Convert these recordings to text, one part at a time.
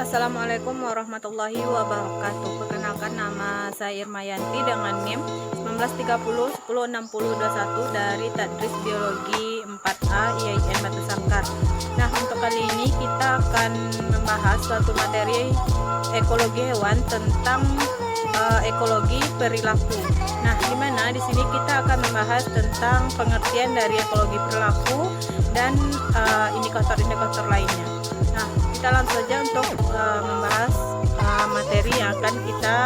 Assalamualaikum warahmatullahi wabarakatuh. Perkenalkan, nama saya Irma Yanti dengan NIM 1930 106021 dari Tadris Biologi 4A IAIN Batu Sangkar. Nah, untuk kali ini kita akan membahas suatu materi ekologi hewan tentang ekologi perilaku. Nah, di mana di sini kita akan membahas tentang pengertian dari ekologi perilaku dan indikator-indikator lainnya. Nah, kita langsung saja untuk membahas materi yang akan kita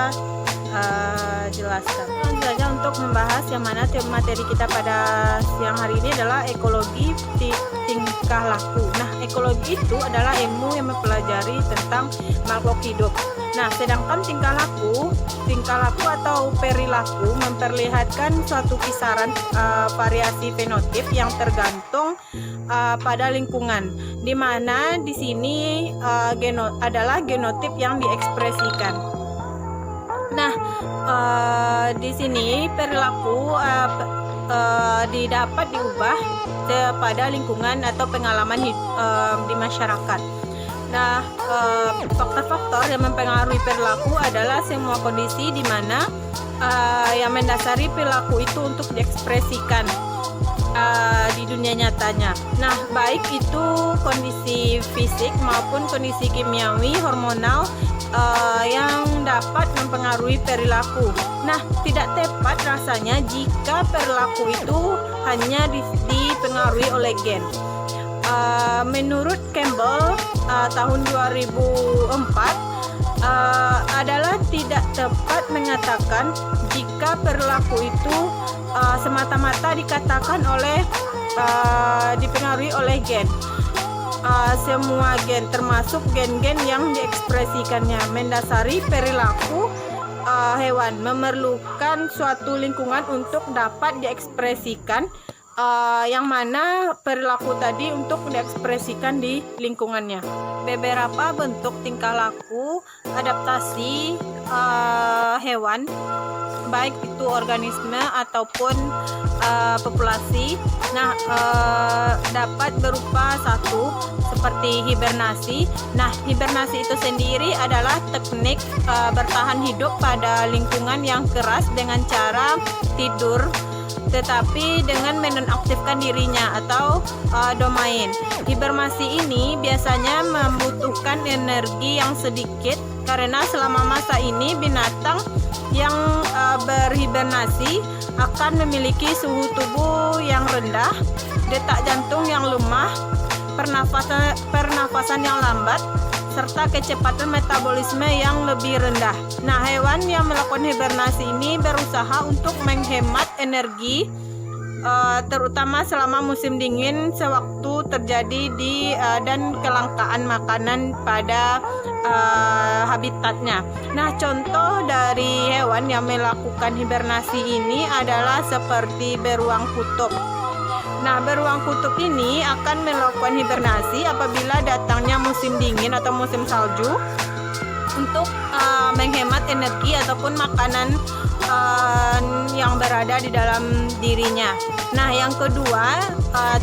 jelaskan. Langsung saja untuk membahas yang mana tema materi kita pada siang hari ini adalah ekologi tingkah laku. Nah, ekologi itu adalah ilmu yang mempelajari tentang makhluk hidup. Nah, sedangkan tingkah laku atau perilaku memperlihatkan suatu kisaran variasi fenotip yang tergantung pada lingkungan, di mana di sini adalah genotip yang diekspresikan. Nah, di sini perilaku didapat diubah pada lingkungan atau pengalaman di masyarakat. Nah, faktor-faktor yang mempengaruhi perilaku adalah semua kondisi di mana yang mendasari perilaku itu untuk diekspresikan di dunia nyatanya. Nah, baik itu kondisi fisik maupun kondisi kimiawi, hormonal yang dapat mempengaruhi perilaku. Nah, tidak tepat rasanya jika perilaku itu hanya dipengaruhi oleh gen. Menurut Campbell tahun 2004 adalah tidak tepat mengatakan jika perilaku itu semata-mata dikatakan oleh dipengaruhi oleh gen. Semua gen termasuk gen-gen yang diekspresikannya mendasari perilaku hewan memerlukan suatu lingkungan untuk dapat diekspresikan, yang mana perilaku tadi untuk diekspresikan di lingkungannya. Beberapa bentuk tingkah laku adaptasi hewan, baik itu organisme ataupun populasi. Nah, dapat berupa satu seperti hibernasi. Nah, hibernasi itu sendiri adalah teknik bertahan hidup pada lingkungan yang keras dengan cara tidur, tetapi dengan menonaktifkan dirinya atau domain. Hibernasi ini biasanya membutuhkan energi yang sedikit karena selama masa ini binatang yang berhibernasi akan memiliki suhu tubuh yang rendah, detak jantung yang lemah, pernafasan yang lambat, serta kecepatan metabolisme yang lebih rendah. Nah, hewan yang melakukan hibernasi ini berusaha untuk menghemat energi, terutama selama musim dingin sewaktu terjadi dan kelangkaan makanan pada habitatnya. Nah, contoh dari hewan yang melakukan hibernasi ini adalah seperti beruang kutub. Nah, beruang kutub ini akan melakukan hibernasi apabila datangnya musim dingin atau musim salju untuk menghemat energi ataupun makanan yang berada di dalam dirinya. Nah, yang kedua,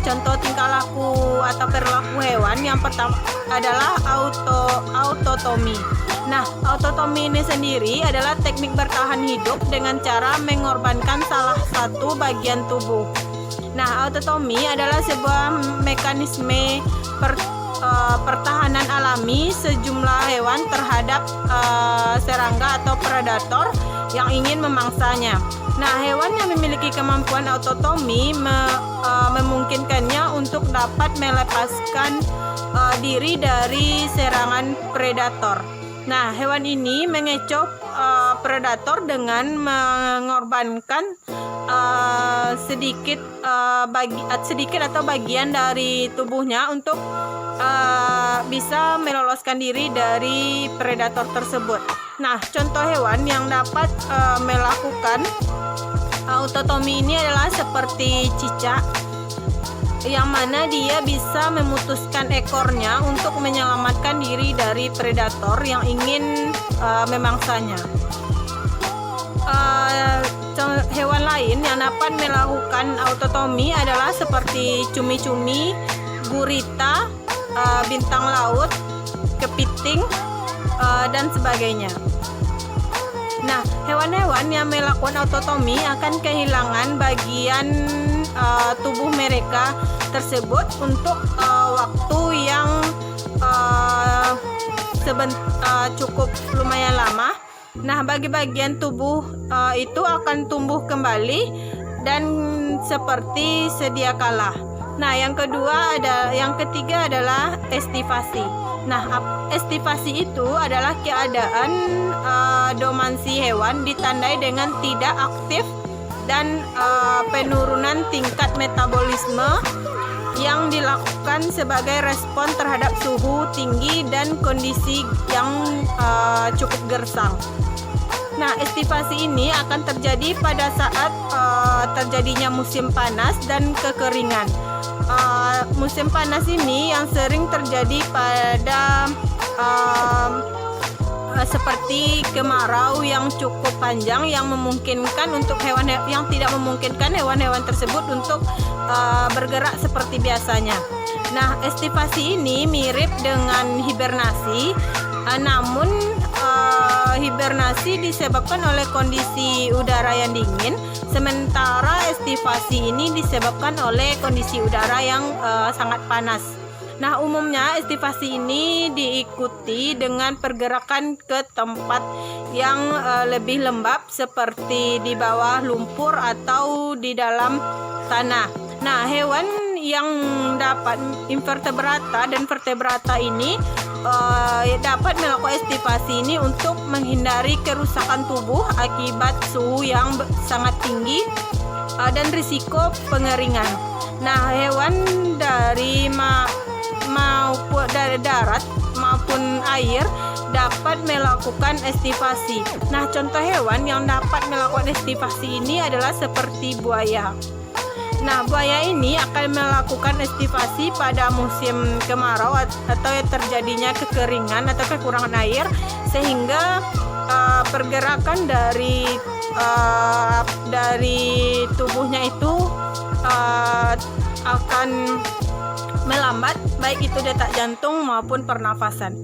contoh tingkah laku atau perilaku hewan yang pertama adalah autotomi. Nah, autotomi ini sendiri adalah teknik bertahan hidup dengan cara mengorbankan salah satu bagian tubuh. Nah, autotomi adalah sebuah mekanisme pertahanan alami sejumlah hewan terhadap serangga atau predator yang ingin memangsanya. Nah, hewan yang memiliki kemampuan autotomi memungkinkannya untuk dapat melepaskan diri dari serangan predator. Nah, hewan ini mengecoh predator dengan mengorbankan sedikit atau bagian dari tubuhnya untuk bisa meloloskan diri dari predator tersebut. Nah, contoh hewan yang dapat melakukan autotomi ini adalah seperti cicak, yang mana dia bisa memutuskan ekornya untuk menyelamatkan diri dari predator yang ingin memangsanya. Hewan lain yang dapat melakukan autotomi adalah seperti cumi-cumi, gurita, bintang laut, kepiting, dan sebagainya. Nah, hewan-hewan yang melakukan autotomi akan kehilangan bagian tubuh mereka tersebut untuk waktu yang cukup lumayan lama. Nah, bagian tubuh itu akan tumbuh kembali dan seperti sedia kala. Nah, yang ketiga adalah estivasi. Nah, estivasi itu adalah keadaan domansi hewan ditandai dengan tidak aktif dan penurunan tingkat metabolisme yang dilakukan sebagai respon terhadap suhu tinggi dan kondisi yang cukup gersang. Nah, estivasi ini akan terjadi pada saat terjadinya musim panas dan kekeringan. Musim panas ini yang sering terjadi pada seperti kemarau yang cukup panjang yang memungkinkan untuk yang tidak memungkinkan hewan-hewan tersebut untuk bergerak seperti biasanya. Nah, estivasi ini mirip dengan hibernasi, namun hibernasi disebabkan oleh kondisi udara yang dingin, sementara estivasi ini disebabkan oleh kondisi udara yang sangat panas. Nah, umumnya estivasi ini diikuti dengan pergerakan ke tempat yang lebih lembab seperti di bawah lumpur atau di dalam tanah. Nah, hewan yang dapat invertebrata dan vertebrata ini dapat melakukan estivasi ini untuk menghindari kerusakan tubuh akibat suhu yang sangat tinggi dan risiko pengeringan. Nah, hewan dari darat maupun air dapat melakukan estivasi. Nah, contoh hewan yang dapat melakukan estivasi ini adalah seperti buaya. Nah, buaya ini akan melakukan estivasi pada musim kemarau atau terjadinya kekeringan atau kekurangan air, sehingga pergerakan dari tubuhnya itu akan melambat, baik itu detak jantung maupun pernafasan.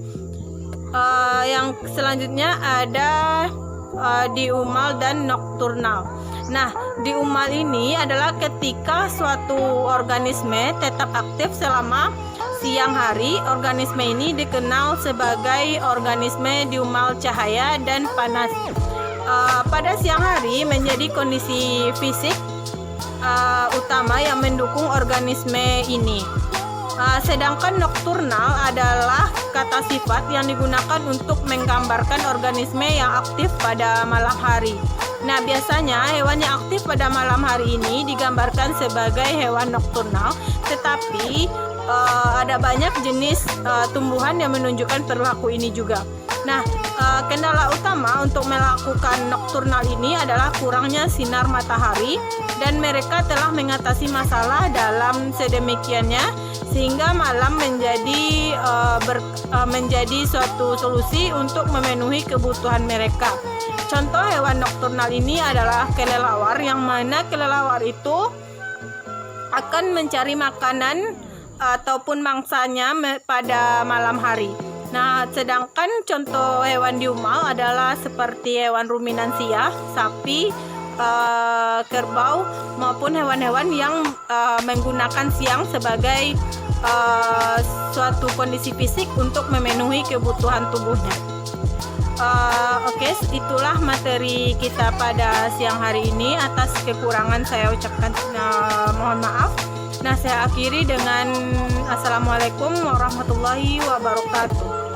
Yang selanjutnya ada diumal dan nokturnal. Nah, diumal ini adalah ketika suatu organisme tetap aktif selama siang hari. Organisme ini dikenal sebagai organisme diumal cahaya dan panas. Pada siang hari menjadi kondisi fisik utama yang mendukung organisme ini. Sedangkan nokturnal adalah kata sifat yang digunakan untuk menggambarkan organisme yang aktif pada malam hari. Nah, biasanya hewan yang aktif pada malam hari ini digambarkan sebagai hewan nokturnal, tetapi ada banyak jenis tumbuhan yang menunjukkan perilaku ini juga. Nah, kendala utama untuk melakukan nokturnal ini adalah kurangnya sinar matahari, dan mereka telah mengatasi masalah dalam sedemikiannya sehingga malam menjadi suatu solusi untuk memenuhi kebutuhan mereka. Contoh hewan nokturnal ini adalah kelelawar, yang mana kelelawar itu akan mencari makanan ataupun mangsanya pada malam hari. Nah, sedangkan contoh hewan diumal adalah seperti hewan ruminansia, sapi, kerbau, maupun hewan-hewan yang menggunakan siang sebagai suatu kondisi fisik untuk memenuhi kebutuhan tubuhnya. Oke, itulah materi kita pada siang hari ini. Atas kekurangan saya ucapkan mohon maaf. Nah, saya akhiri dengan Assalamualaikum warahmatullahi wabarakatuh.